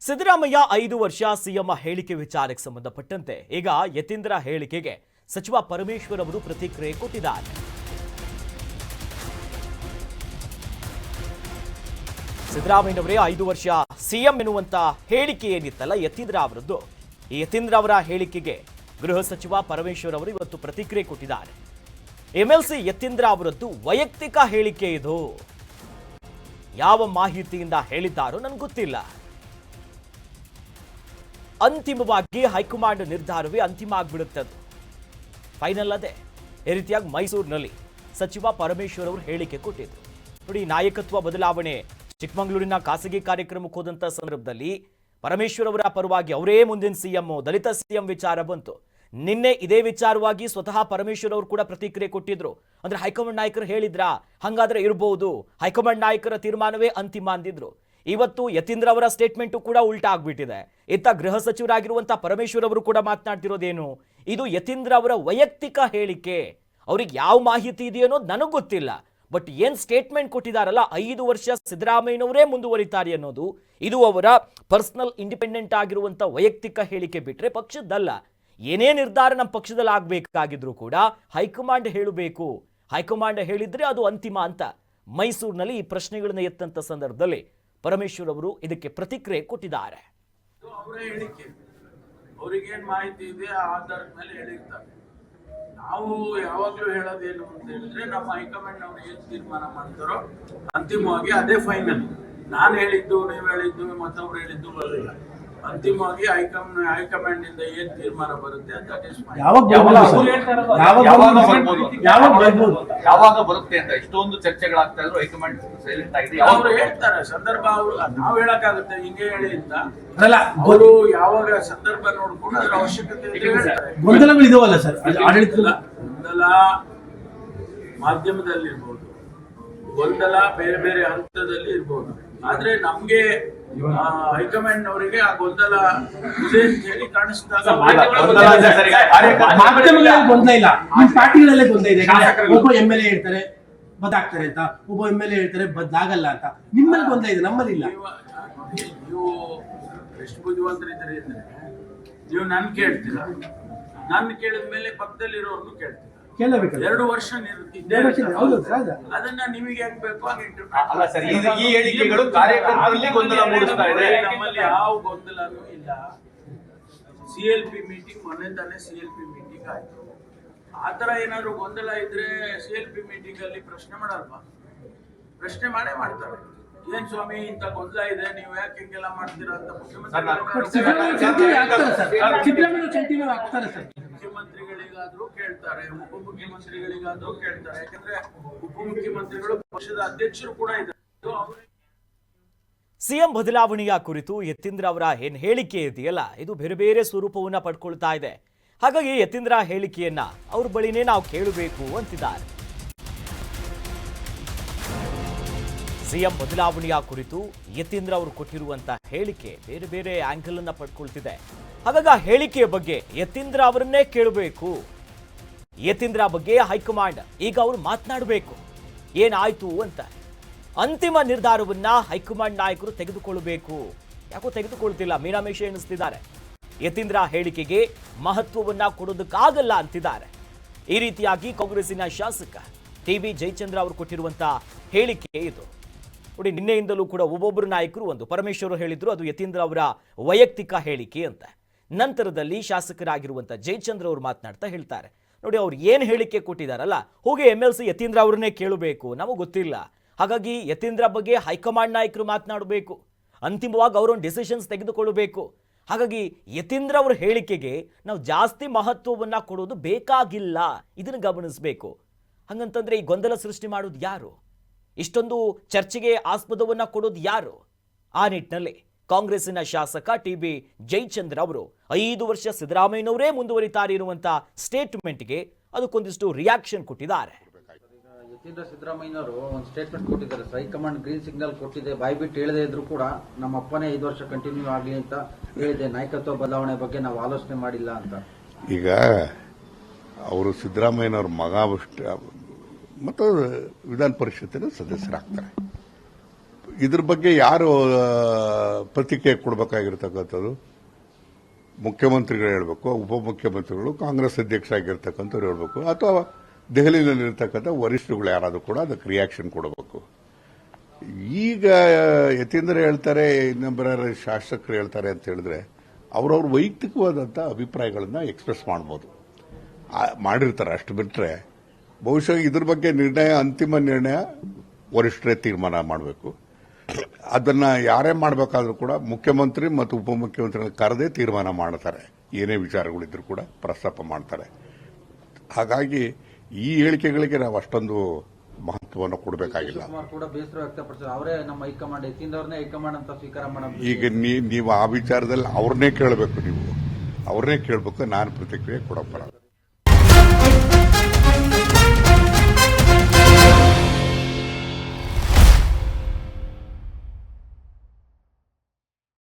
ಸಿದ್ದರಾಮಯ್ಯ 5 ವರ್ಷ ಸಿಎಂ ಹೇಳಿಕೆ ವಿಚಾರಕ್ಕೆ ಸಂಬಂಧಪಟ್ಟಂತೆ ಈಗ ಯತೀಂದ್ರ ಹೇಳಿಕೆಗೆ ಸಚಿವ ಪರಮೇಶ್ವರ್ ಅವರು ಪ್ರತಿಕ್ರಿಯೆ ಕೊಟ್ಟಿದ್ದಾರೆ. ಸಿದ್ದರಾಮಯ್ಯನವರೇ 5 ವರ್ಷ ಸಿಎಂ ಎನ್ನುವಂತ ಹೇಳಿಕೆ ಏನಿತ್ತಲ್ಲ ಯತೀಂದ್ರ ಅವರದ್ದು, ಈ ಯತೀಂದ್ರ ಅವರ ಹೇಳಿಕೆಗೆ ಗೃಹ ಸಚಿವ ಪರಮೇಶ್ವರ್ ಅವರು ಇವತ್ತು ಪ್ರತಿಕ್ರಿಯೆ ಕೊಟ್ಟಿದ್ದಾರೆ. ಎಂಎಲ್ಸಿ ಯತೀಂದ್ರ ಅವರದ್ದು ವೈಯಕ್ತಿಕ ಹೇಳಿಕೆ ಇದು, ಯಾವ ಮಾಹಿತಿಯಿಂದ ಹೇಳಿದ್ದಾರೋ ನನಗೆ ಗೊತ್ತಿಲ್ಲ. ಅಂತಿಮವಾಗಿ ಹೈಕಮಾಂಡ್ ನಿರ್ಧಾರವೇ ಅಂತಿಮ ಆಗ್ಬಿಡುತ್ತೆ, ಅದು ಫೈನಲ್ ಅದೇ. ಈ ರೀತಿಯಾಗಿ ಮೈಸೂರಿನಲ್ಲಿ ಸಚಿವ ಪರಮೇಶ್ವರ್ ಅವರು ಹೇಳಿಕೆ ಕೊಟ್ಟಿದ್ರು. ನೋಡಿ, ನಾಯಕತ್ವ ಬದಲಾವಣೆ ಚಿಕ್ಕಮಗಳೂರಿನ ಖಾಸಗಿ ಕಾರ್ಯಕ್ರಮಕ್ಕೆ ಹೋದಂತ ಸಂದರ್ಭದಲ್ಲಿ ಪರಮೇಶ್ವರ್ ಅವರ ಪರವಾಗಿ ಅವರೇ ಮುಂದಿನ ಸಿಎಂ, ದಲಿತ ಸಿಎಂ ವಿಚಾರ ಬಂತು. ನಿನ್ನೆ ಇದೇ ವಿಚಾರವಾಗಿ ಸ್ವತಃ ಪರಮೇಶ್ವರ್ ಅವರು ಕೂಡ ಪ್ರತಿಕ್ರಿಯೆ ಕೊಟ್ಟಿದ್ರು. ಅಂದ್ರೆ ಹೈಕಮಾಂಡ್ ನಾಯಕರು ಹೇಳಿದ್ರಾ, ಹಂಗಾದ್ರೆ ಇರಬಹುದು, ಹೈಕಮಾಂಡ್ ನಾಯಕರ ತೀರ್ಮಾನವೇ ಅಂತಿಮ ಅಂದಿದ್ರು. ಇವತ್ತು ಯತೀಂದ್ರ ಅವರ ಸ್ಟೇಟ್ಮೆಂಟು ಕೂಡ ಉಲ್ಟಾ ಆಗ್ಬಿಟ್ಟಿದೆ. ಇತ್ತ ಗೃಹ ಸಚಿವರಾಗಿರುವಂತಹ ಪರಮೇಶ್ವರ್ ಅವರು ಕೂಡ ಮಾತನಾಡ್ತಿರೋದೇನು, ಇದು ಯತೀಂದ್ರ ಅವರ ವೈಯಕ್ತಿಕ ಹೇಳಿಕೆ, ಅವ್ರಿಗೆ ಯಾವ ಮಾಹಿತಿ ಇದೆಯೋ ಅನ್ನೋದು ನನಗೆ ಗೊತ್ತಿಲ್ಲ. ಬಟ್ ಏನ್ ಸ್ಟೇಟ್ಮೆಂಟ್ ಕೊಟ್ಟಿದಾರಲ್ಲ, 5 ವರ್ಷ ಸಿದ್ದರಾಮಯ್ಯನವರೇ ಮುಂದುವರಿತಾರೆ ಅನ್ನೋದು, ಇದು ಅವರ ಪರ್ಸನಲ್ ಇಂಡಿಪೆಂಡೆಂಟ್ ಆಗಿರುವಂತ ವೈಯಕ್ತಿಕ ಹೇಳಿಕೆ ಬಿಟ್ರೆ ಪಕ್ಷದಲ್ಲ. ಏನೇ ನಿರ್ಧಾರ ನಮ್ಮ ಪಕ್ಷದಲ್ಲಿ ಆಗ್ಬೇಕಾಗಿದ್ರು ಕೂಡ ಹೈಕಮಾಂಡ್ ಹೇಳಬೇಕು, ಹೈಕಮಾಂಡ್ ಹೇಳಿದ್ರೆ ಅದು ಅಂತಿಮ ಅಂತ ಮೈಸೂರಿನಲ್ಲಿ ಈ ಪ್ರಶ್ನೆಗಳನ್ನ ಎತ್ತಂತ ಸಂದರ್ಭದಲ್ಲಿ ಪರಮೇಶ್ವರ್ ಅವರು ಇದಕ್ಕೆ ಪ್ರತಿಕ್ರಿಯೆ ಕೊಟ್ಟಿದ್ದಾರೆ. ಅವರೇ ಹೇಳಿಕೆ, ಅವ್ರಿಗೇನ್ ಮಾಹಿತಿ ಇದೆ ಆ ಆಧಾರದ ಮೇಲೆ ಹೇಳಿರ್ತಾರೆ. ನಾವು ಯಾವಾಗ್ಲೂ ಹೇಳೋದೇನು ಅಂತ ಹೇಳಿದ್ರೆ, ನಮ್ಮ ಹೈಕಮಾಂಡ್ ಅವ್ರು ಏನ್ ತೀರ್ಮಾನ ಮಾಡ್ತಾರೋ ಅಂತಿಮವಾಗಿ ಅದೇ ಫೈನಲ್. ನಾನು ಹೇಳಿದ್ದು, ನೀವು ಹೇಳಿದ್ದು, ಮತ್ತೊಬ್ರು ಹೇಳಿದ್ದು ಬರಲಿಲ್ಲ. ಅಂತಿಮವಾಗಿ ಹೈಕಮಾಂಡ್ ಇಂದ ಏನ್ ತೀರ್ಮಾನ ಬರುತ್ತೆ ಯಾವಾಗ ಬರುತ್ತೆ ಅಂತ ಇಷ್ಟೊಂದು ಚರ್ಚೆಗಳಾಗ್ತಾ ಇದ್ರು. ಹೈಕಮಾಂಡ್ ಸೈಲೆಂಟ್ ಆಗಿದೆ. ಅವ್ರು ಹೇಳ್ತಾರೆ ಸಂದರ್ಭ, ಅವರು ನಾವ್ ಹೇಳಕ್ಕಾಗುತ್ತೆ ಹಿಂಗೆ ಹೇಳಿ ಅಂತ. ಅವರು ಯಾವಾಗ ಸಂದರ್ಭ ನೋಡ್ಕೊಂಡು ಅದ್ರ ಅವಶ್ಯಕತೆ ಗೊಂದಲಗಳಿದಾವಲ್ಲ ಸರ್, ಗೊಂದಲ ಮಾಧ್ಯಮದಲ್ಲಿ ಇರ್ಬೋದು, ಗೊಂದಲ ಬೇರೆ ಬೇರೆ ಹಂತದಲ್ಲಿ ಇರ್ಬೋದು. ಆದ್ರೆ ನಮ್ಗೆ ಹೈಕಮಾಂಡ್ ಅವರಿಗೆ ಆ ಗೊಂದಲ ಇದೆ ಅಂತ ಹೇಳಿ ಕಾಣಿಸಿದಾಗ ಮಾಧ್ಯಮಗಳಲ್ಲಿ ಗೊಂದಲ ಇಲ್ಲ, ಪಾರ್ಟಿಗಳಲ್ಲೇ ಗೊಂದಲ ಇದೆ. ಒಬ್ಬ MLA ಹೇಳ್ತಾರೆ ಬದಾಗ್ತಾರೆ ಅಂತ, ಒಬ್ಬ MLA ಹೇಳ್ತಾರೆ ಬದಾಗಲ್ಲ ಅಂತ. ನಿಮ್ಮಲ್ಲಿ ಗೊಂದಲ ಇದೆ, ನಮ್ಮಲ್ಲಿ ಇಲ್ಲ. ನೀವು ಎಷ್ಟು ಬುದ್ಧಿವಂತರಿದ್ದೀರಿ ಅಂದ್ರೆ, ನೀವು ನನ್ ಕೇಳ್ತೀರಾ, ನನ್ನ ಕೇಳಿದ ಮೇಲೆ ಪಕ್ಕದಲ್ಲಿರೋರ್ನು ಕೇಳ್ತೀರಾ. 2 ವರ್ಷ ಅದನ್ನ ನಿಮಗೆ ಹೆಂಗ್ ಬೇಕು ಈ ಹೇಳಿಕೆಗಳು ಕಾರ್ಯಕರ್ತರಲ್ಲಿ ಗೊಂದಲ ಮೂಡಿಸ್ತಾ ಇದೆ. ನಮ್ಮಲ್ಲಿ ಯಾವ ಗೊಂದಲನೂ ಇಲ್ಲ. CLP ಮೀಟಿಂಗ್ ಮೊನ್ನೆ ತಾನೇ CLP ಮೀಟಿಂಗ್ ಆಯ್ತು. ಆತರ ಏನಾದ್ರು ಗೊಂದಲ ಇದ್ರೆ CLP ಮೀಟಿಂಗ್ ಅಲ್ಲಿ ಪ್ರಶ್ನೆ ಮಾಡಲ್ವಾ? ಪ್ರಶ್ನೆ ಮಾಡೇ ಮಾಡ್ತಾರೆ. ಏನ್ ಸ್ವಾಮಿ ಇಂತ ಗೊಂದಲ ಇದೆ, ನೀವು ಯಾಕೆ ಹಿಂಗೆಲ್ಲ ಮಾಡ್ತೀರಾ ಅಂತ ಮುಖ್ಯಮಂತ್ರಿಗಳಿಗಾದ್ರೂ ಕೇಳ್ತಾರೆ, ಉಪಮುಖ್ಯಮಂತ್ರಿಗಳಿಗಾದ್ರೂ ಕೇಳ್ತಾರೆ. ಯಾಕಂದ್ರೆ ಉಪಮುಖ್ಯಮಂತ್ರಿಗಳು ಪಕ್ಷದ ಅಧ್ಯಕ್ಷರು ಕೂಡ ಇದ್ದಾರೆ. ಸಿಎಂ ಬದಲಾವಣೆಯ ಕುರಿತು ಯತೀಂದ್ರ ಅವರ ಏನ್ ಹೇಳಿಕೆ ಇದೆಯಲ್ಲ, ಇದು ಬೇರೆ ಬೇರೆ ಸ್ವರೂಪವನ್ನ ಪಡ್ಕೊಳ್ತಾ ಇದೆ. ಹಾಗಾಗಿ ಯತೀಂದ್ರ ಹೇಳಿಕೆಯನ್ನ ಅವ್ರ ಬಳಿನೇ ನಾವು ಕೇಳಬೇಕು ಅಂತಿದ್ದಾರೆ. ಸಿಎಂ ಬದಲಾವಣೆಯ ಕುರಿತು ಯತೀಂದ್ರ ಅವರು ಕೊಟ್ಟಿರುವಂತಹ ಹೇಳಿಕೆ ಬೇರೆ ಬೇರೆ ಆಂಗಲ್ ಅನ್ನ ಪಡ್ಕೊಳ್ತಿದೆ. ಹಾಗಾಗಿ ಆ ಹೇಳಿಕೆಯ ಬಗ್ಗೆ ಯತೀಂದ್ರ ಅವರನ್ನೇ ಕೇಳಬೇಕು. ಯತೀಂದ್ರ ಬಗ್ಗೆ ಹೈಕಮಾಂಡ್ ಈಗ ಅವರು ಮಾತನಾಡಬೇಕು, ಏನಾಯ್ತು ಅಂತ. ಅಂತಿಮ ನಿರ್ಧಾರವನ್ನ ಹೈಕಮಾಂಡ್ ನಾಯಕರು ತೆಗೆದುಕೊಳ್ಳಬೇಕು. ಯಾಕೋ ತೆಗೆದುಕೊಳ್ತಿಲ್ಲ, ಮೀನಾಮೇಷ ಎಣಿಸ್ತಿದ್ದಾರೆ. ಯತೀಂದ್ರ ಹೇಳಿಕೆಗೆ ಮಹತ್ವವನ್ನ ಕೊಡೋದಕ್ಕಾಗಲ್ಲ ಅಂತಿದ್ದಾರೆ. ಈ ರೀತಿಯಾಗಿ ಕಾಂಗ್ರೆಸ್ಸಿನ ಶಾಸಕ TB ಜಯಚಂದ್ರ ಅವರು ಕೊಟ್ಟಿರುವಂತಹ ಹೇಳಿಕೆ ಇದು. ನೋಡಿ, ನಿನ್ನೆಯಿಂದಲೂ ಕೂಡ ಒಬ್ಬೊಬ್ಬರು ನಾಯಕರು ಒಂದು ಪರಮೇಶ್ವರ್ ಹೇಳಿದ್ರು, ಅದು ಯತೀಂದ್ರ ಅವರ ವೈಯಕ್ತಿಕ ಹೇಳಿಕೆ ಅಂತ. ನಂತರದಲ್ಲಿ ಶಾಸಕರಾಗಿರುವಂತಹ ಜಯಚಂದ್ರ ಅವರು ಮಾತನಾಡ್ತಾ ಹೇಳ್ತಾರೆ, ನೋಡಿ ಅವ್ರು ಏನ್ ಹೇಳಿಕೆ ಕೊಟ್ಟಿದಾರಲ್ಲ, ಹೋಗಿ MLC ಯತೀಂದ್ರ ಅವ್ರನ್ನೇ ಕೇಳಬೇಕು, ನಮಗೆ ಗೊತ್ತಿಲ್ಲ. ಹಾಗಾಗಿ ಯತೀಂದ್ರ ಬಗ್ಗೆ ಹೈಕಮಾಂಡ್ ನಾಯಕರು ಮಾತನಾಡಬೇಕು, ಅಂತಿಮವಾಗಿ ಅವರೊಂದು ಡಿಸಿಷನ್ಸ್ ತೆಗೆದುಕೊಳ್ಳಬೇಕು. ಹಾಗಾಗಿ ಯತೀಂದ್ರ ಅವರ ಹೇಳಿಕೆಗೆ ನಾವು ಜಾಸ್ತಿ ಮಹತ್ವವನ್ನ ಕೊಡೋದು ಬೇಕಾಗಿಲ್ಲ, ಇದನ್ನು ಗಮನಿಸಬೇಕು. ಹಂಗಂತಂದ್ರೆ ಈ ಗೊಂದಲ ಸೃಷ್ಟಿ ಮಾಡೋದು ಯಾರು, ಇಷ್ಟೊಂದು ಚರ್ಚೆಗೆ ಆಸ್ಪದವನ್ನ ಕೊಡೋದು ಯಾರು? ಆ ನಿಟ್ಟಿನಲ್ಲಿ ಕಾಂಗ್ರೆಸ್ಸಿನ ಶಾಸಕ TB ಜಯಚಂದ್ರ ಅವರು 5 ವರ್ಷ ಸಿದ್ದರಾಮಯ್ಯನವರೇ ಮುಂದುವರಿತಾರೆ ಇರುವಂತಹ ಸ್ಟೇಟ್ಮೆಂಟ್ಗೆ ಅದಕ್ಕೊಂದಿಷ್ಟು ರಿಯಾಕ್ಷನ್ ಕೊಟ್ಟಿದ್ದಾರೆ. ಯತೀಂದ್ರ ಸಿದ್ದರಾಮಯ್ಯನವರು ಒಂದು ಸ್ಟೇಟ್ಮೆಂಟ್ ಕೊಟ್ಟಿದ್ದಾರೆ. ಹೈಕಮಾಂಡ್ ಗ್ರೀನ್ ಸಿಗ್ನಲ್ ಕೊಟ್ಟಿದೆ, ಬಾಯ್ಬಿಟ್ಟು ಹೇಳದೇ ಇದ್ರು ಕೂಡ ನಮ್ಮ ಅಪ್ಪನೇ 5 ವರ್ಷ ಕಂಟಿನ್ಯೂ ಆಗಲಿ ಅಂತ ಹೇಳಿದೆ. ನಾಯಕತ್ವ ಬದಲಾವಣೆ ಬಗ್ಗೆ ನಾವು ಆಲೋಚನೆ ಮಾಡಿಲ್ಲ ಅಂತ. ಈಗ ಅವರು ಸಿದ್ದರಾಮಯ್ಯನವ್ರ ಮಗ ಮತ್ತು ವಿಧಾನ ಪರಿಷತ್ತಿನ ಸದಸ್ಯರಾಗ್ತಾರೆ. ಇದ್ರ ಬಗ್ಗೆ ಯಾರು ಪ್ರತಿಕ್ರಿಯೆ ಕೊಡಬೇಕಾಗಿರ್ತಕ್ಕಂಥದ್ದು? ಮುಖ್ಯಮಂತ್ರಿಗಳು ಹೇಳಬೇಕು, ಉಪಮುಖ್ಯಮಂತ್ರಿಗಳು, ಕಾಂಗ್ರೆಸ್ ಅಧ್ಯಕ್ಷ ಆಗಿರ್ತಕ್ಕಂಥವ್ರು ಹೇಳಬೇಕು, ಅಥವಾ ದೆಹಲಿಯಲ್ಲಿರ್ತಕ್ಕಂಥ ವರಿಷ್ಠರುಗಳು ಯಾರಾದರೂ ಕೂಡ ಅದಕ್ಕೆ ರಿಯಾಕ್ಷನ್ ಕೊಡಬೇಕು. ಈಗ ಯತೀಂದ್ರ ಹೇಳ್ತಾರೆ, ಇನ್ನೊಬ್ಬರ ಶಾಸಕರು ಹೇಳ್ತಾರೆ ಅಂತ ಹೇಳಿದ್ರೆ ಅವ್ರವ್ರ ವೈಯಕ್ತಿಕವಾದಂಥ ಅಭಿಪ್ರಾಯಗಳನ್ನ ಎಕ್ಸ್ಪ್ರೆಸ್ ಮಾಡ್ಬೋದು, ಮಾಡಿರ್ತಾರೆ. ಅಷ್ಟು ಬಿಟ್ಟರೆ ಬಹುಶಃ ಇದ್ರ ಬಗ್ಗೆ ಅಂತಿಮ ನಿರ್ಣಯ ವರಿಷ್ಠರೇ ತೀರ್ಮಾನ ಮಾಡಬೇಕು. ಅದನ್ನ ಯಾರೇ ಮಾಡಬೇಕಾದ್ರೂ ಕೂಡ ಮುಖ್ಯಮಂತ್ರಿ ಮತ್ತು ಉಪಮುಖ್ಯಮಂತ್ರಿಗಳ ಕರೆದೇ ತೀರ್ಮಾನ ಮಾಡ್ತಾರೆ. ಏನೇ ವಿಚಾರಗಳಿದ್ರು ಕೂಡ ಪ್ರಸ್ತಾಪ ಮಾಡ್ತಾರೆ. ಹಾಗಾಗಿ ಈ ಹೇಳಿಕೆಗಳಿಗೆ ನಾವು ಅಷ್ಟೊಂದು ಮಹತ್ವವನ್ನು ಕೊಡಬೇಕಾಗಿಲ್ಲ. ಕುಮಾರ್ ಕೂಡ ಬೇಸರ ವ್ಯಕ್ತಪಡಿಸಿದ್ರು. ಅವರೇ ನಮ್ಮ ಹೈಕಮಾಂಡ್ ಯತೀಂದ್ರ ಅವ್ರನ್ನೇ ಹೈಕಮಾಂಡ್ ಅಂತ ಸ್ವೀಕಾರ ಮಾಡೋದು. ಈಗ ನೀವು ಆ ವಿಚಾರದಲ್ಲಿ ಅವ್ರನ್ನೇ ಕೇಳಬೇಕು, ನೀವು ಅವ್ರನ್ನೇ ಕೇಳಬೇಕು. ನಾನು ಪ್ರತಿಕ್ರಿಯೆ ಕೊಡೋಕೆ ಬರಲ್ಲ.